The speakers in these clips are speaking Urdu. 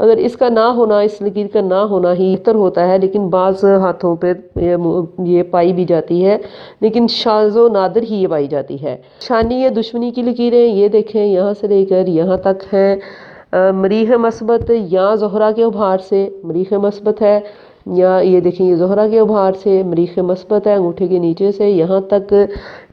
اگر اس کا نہ ہونا، اس لکیر کا نہ ہونا ہی بہتر ہوتا ہے، لیکن بعض ہاتھوں پہ یہ پائی بھی جاتی ہے، لیکن شاذ و نادر ہی یہ پائی جاتی ہے۔ شانی یا دشمنی کی لکیریں یہ دیکھیں یہاں سے لے کر یہاں تک ہیں۔ مریخ مثبت یا زہرہ کے ابھار سے مریخ مثبت ہے، یا یہ دیکھیں یہ زہرہ کے ابھار سے مریخ مثبت ہے، انگوٹھے کے نیچے سے یہاں تک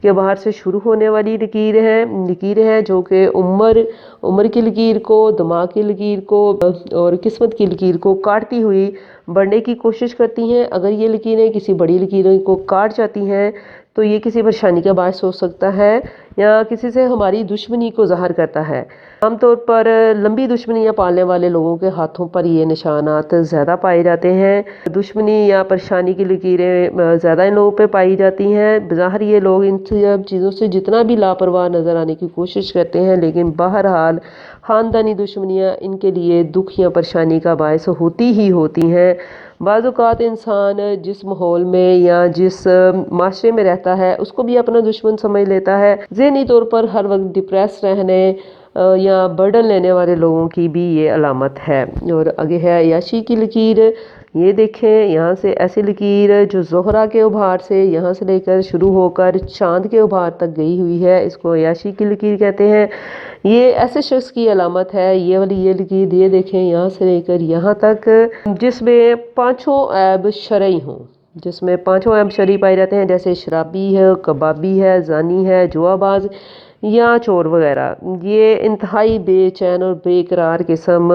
کے ابھار سے شروع ہونے والی لکیریں ہیں جو کہ عمر کی لکیر کو، دماغ کی لکیر کو اور قسمت کی لکیر کو کاٹتی ہوئی بڑھنے کی کوشش کرتی ہیں۔ اگر یہ لکیریں کسی بڑی لکیروں کو کاٹ جاتی ہیں تو یہ کسی پریشانی کا باعث ہو سکتا ہے یا کسی سے ہماری دشمنی کو ظاہر کرتا ہے۔ عام طور پر لمبی دشمنیاں پالنے والے لوگوں کے ہاتھوں پر یہ نشانات زیادہ پائے جاتے ہیں۔ دشمنی یا پریشانی کی لکیریں زیادہ ان لوگوں پہ پائی جاتی ہیں۔ بظاہر یہ لوگ ان سب چیزوں سے جتنا بھی لاپرواہ نظر آنے کی کوشش کرتے ہیں، لیکن بہرحال خاندانی دشمنیاں ان کے لیے دکھ یا پریشانی کا باعث ہوتی ہی ہوتی ہیں۔ بعض اوقات انسان جس ماحول میں یا جس معاشرے میں رہتا ہے اس کو بھی اپنا دشمن سمجھ لیتا ہے۔ ذہنی طور پر ہر وقت ڈپریس رہنے یا برڈن لینے والے لوگوں کی بھی یہ علامت ہے۔ اور آگے ہے عیاشی کی لکیر، یہ دیکھیں یہاں سے ایسی لکیر جو زہرہ کے ابھار سے یہاں سے لے کر شروع ہو کر چاند کے ابھار تک گئی ہوئی ہے، اس کو عیاشی کی لکیر کہتے ہیں۔ یہ ایسے شخص کی علامت ہے، یہ والی یہ لکیر یہ دیکھیں یہاں سے لے کر یہاں تک، جس میں پانچوں عیب شرعی ہوں، جس میں پانچوں عیب شرعی پائے جاتے ہیں، جیسے شرابی ہے، کبابی ہے، زانی ہے، جوا باز یا چور وغیرہ۔ یہ انتہائی بے چین اور بے قرار قسم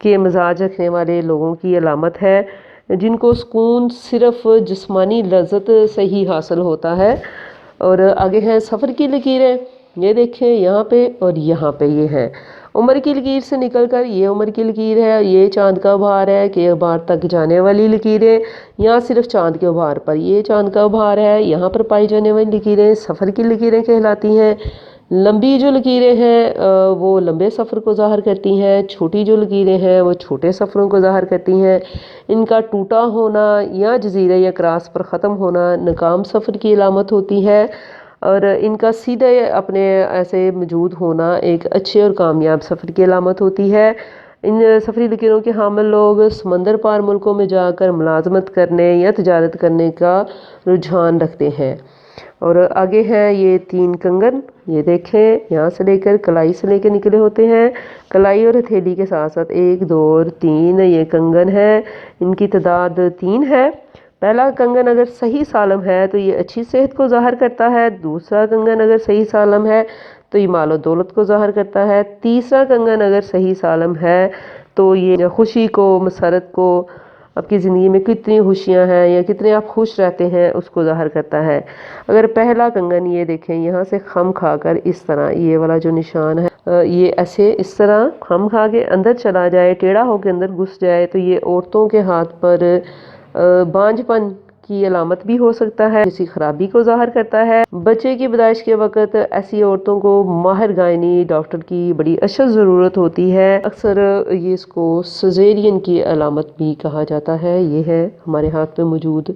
کے مزاج رکھنے والے لوگوں کی علامت ہے، جن کو سکون صرف جسمانی لذت سے ہی حاصل ہوتا ہے۔ اور آگے ہیں سفر کی لکیریں، یہ دیکھیں یہاں پہ اور یہاں پہ یہ ہے۔ عمر کی لکیر سے نکل کر یہ عمر کی لکیر ہے، یہ چاند کا ابھار ہے کہ ابھار تک جانے والی لکیریں، یہاں صرف چاند کے ابھار پر یہ چاند کا ابھار ہے، یہاں پر پائی جانے والی لکیریں سفر کی لکیریں کہلاتی ہیں۔ لمبی جو لکیریں ہیں وہ لمبے سفر کو ظاہر کرتی ہیں، چھوٹی جو لکیریں ہیں وہ چھوٹے سفروں کو ظاہر کرتی ہیں۔ ان کا ٹوٹا ہونا یا جزیرے یا کراس پر ختم ہونا ناکام سفر کی علامت ہوتی ہے، اور ان کا سیدھے اپنے ایسے موجود ہونا ایک اچھے اور کامیاب سفر کی علامت ہوتی ہے۔ ان سفری لکیروں کے حامل لوگ سمندر پار ملکوں میں جا کر ملازمت کرنے یا تجارت کرنے کا رجحان رکھتے ہیں۔ اور آگے ہیں یہ 3 کنگن، یہ دیکھیں یہاں سے لے کر کلائی سے لے کے نکلے ہوتے ہیں، کلائی اور ہتھیلی کے ساتھ ساتھ 1 2 اور 3 یہ کنگن ہیں، ان کی تعداد 3 ہے۔ پہلا کنگن اگر صحیح سالم ہے تو یہ اچھی صحت کو ظاہر کرتا ہے، دوسرا کنگن اگر صحیح سالم ہے تو یہ مال و دولت کو ظاہر کرتا ہے، تیسرا کنگن اگر صحیح سالم ہے تو یہ خوشی کو، مسرت کو، آپ کی زندگی میں کتنی خوشیاں ہیں یا کتنے آپ خوش رہتے ہیں اس کو ظاہر کرتا ہے۔ اگر پہلا کنگن یہ دیکھیں یہاں سے خم کھا کر اس طرح یہ والا جو نشان ہے یہ ایسے اس طرح خم کھا کے اندر چلا جائے، ٹیڑھا ہو کے اندر گھس جائے تو یہ عورتوں کے ہاتھ پر بانجھ پن کی علامت بھی ہو سکتا ہے، کسی خرابی کو ظاہر کرتا ہے۔ بچے کی پیدائش کے وقت ایسی عورتوں کو ماہر گائنی ڈاکٹر کی بڑی اشد ضرورت ہوتی ہے، اکثر یہ اس کو سیزیرین کی علامت بھی کہا جاتا ہے۔ یہ ہے ہمارے ہاتھ پہ موجود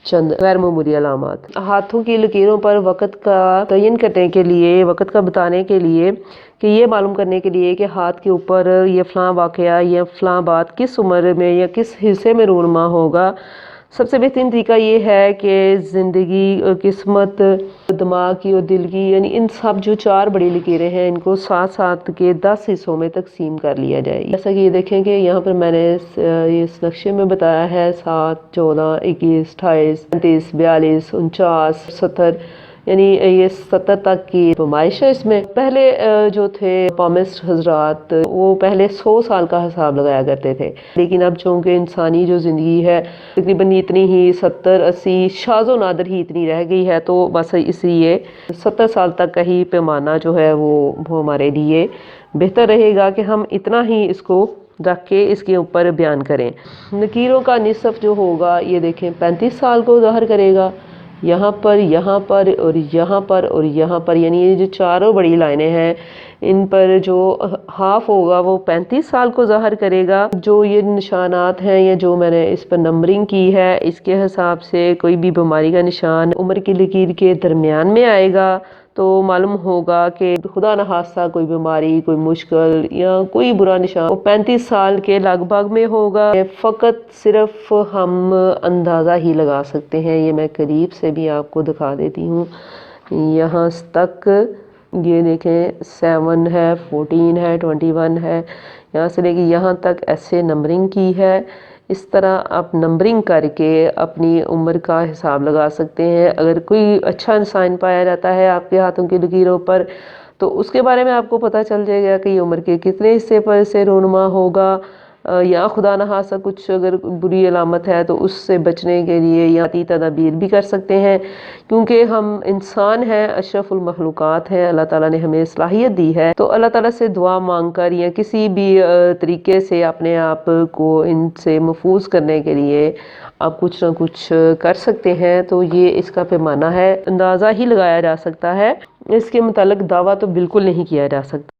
چند غیر معمولی علامات۔ ہاتھوں کی لکیروں پر وقت کا تعین کرنے کے لیے، وقت کا بتانے کے لیے، کہ یہ معلوم کرنے کے لیے کہ ہاتھ کے اوپر یہ فلاں واقعہ یا فلاں بات کس عمر میں یا کس حصے میں رونما ہوگا، سب سے بہترین طریقہ یہ ہے کہ زندگی، قسمت، دماغ کی اور دل کی، یعنی ان سب جو 4 بڑی لکیریں ہیں ان کو 7 کے 10 حصوں میں تقسیم کر لیا جائے۔ جیسا کہ یہ دیکھیں کہ یہاں پر میں نے اس نقشے میں بتایا ہے 7 14 21 28 29 42 49 70، یعنی یہ 70 تک کی پیمائش ہے۔ اس میں پہلے جو تھے پامسٹ حضرات وہ پہلے 100 سال کا حساب لگایا کرتے تھے، لیکن اب چونکہ انسانی جو زندگی ہے تقریباً اتنی ہی 70 80 شاذ و نادر ہی اتنی رہ گئی ہے، تو بس اس لیے 70 سال تک کا ہی پیمانہ جو ہے وہ ہمارے لیے بہتر رہے گا کہ ہم اتنا ہی اس کو رکھ کے اس کے اوپر بیان کریں۔ لکیروں کا نصف جو ہوگا یہ دیکھیں 35 سال کو ظاہر کرے گا، یہاں پر یہاں پر اور یہاں پر اور یہاں پر، یعنی یہ جو 4 بڑی لائنیں ہیں ان پر جو ہاف ہوگا وہ 35 سال کو ظاہر کرے گا۔ جو یہ نشانات ہیں یا جو میں نے اس پر نمبرنگ کی ہے اس کے حساب سے کوئی بھی بیماری کا نشان عمر کی لکیر کے درمیان میں آئے گا تو معلوم ہوگا کہ خدا نہ خواستہ کوئی بیماری، کوئی مشکل یا کوئی برا نشان 35 سال کے لگ بھگ میں ہوگا۔ فقط صرف ہم اندازہ ہی لگا سکتے ہیں۔ یہ میں قریب سے بھی آپ کو دکھا دیتی ہوں۔ یہاں تک یہ دیکھیں 7 ہے، 14 ہے، 21 ہے، یہاں سے لے کے یہاں تک ایسے نمبرنگ کی ہے۔ اس طرح آپ نمبرنگ کر کے اپنی عمر کا حساب لگا سکتے ہیں۔ اگر کوئی اچھا سائن پایا جاتا ہے آپ کے ہاتھوں کی لکیروں پر تو اس کے بارے میں آپ کو پتہ چل جائے گا کہ یہ عمر کے کتنے حصے پر سے رونما ہوگا، یا خدا نہ خواستہ کچھ اگر بری علامت ہے تو اس سے بچنے کے لیے یاتی تدابیر بھی کر سکتے ہیں، کیونکہ ہم انسان ہیں، اشرف المخلوقات ہیں، اللہ تعالیٰ نے ہمیں صلاحیت دی ہے۔ تو اللہ تعالیٰ سے دعا مانگ کر یا کسی بھی طریقے سے اپنے آپ کو ان سے محفوظ کرنے کے لیے آپ کچھ نہ کچھ کر سکتے ہیں۔ تو یہ اس کا پیمانہ ہے، اندازہ ہی لگایا جا سکتا ہے، اس کے متعلق دعویٰ تو بالکل نہیں کیا جا سکتا۔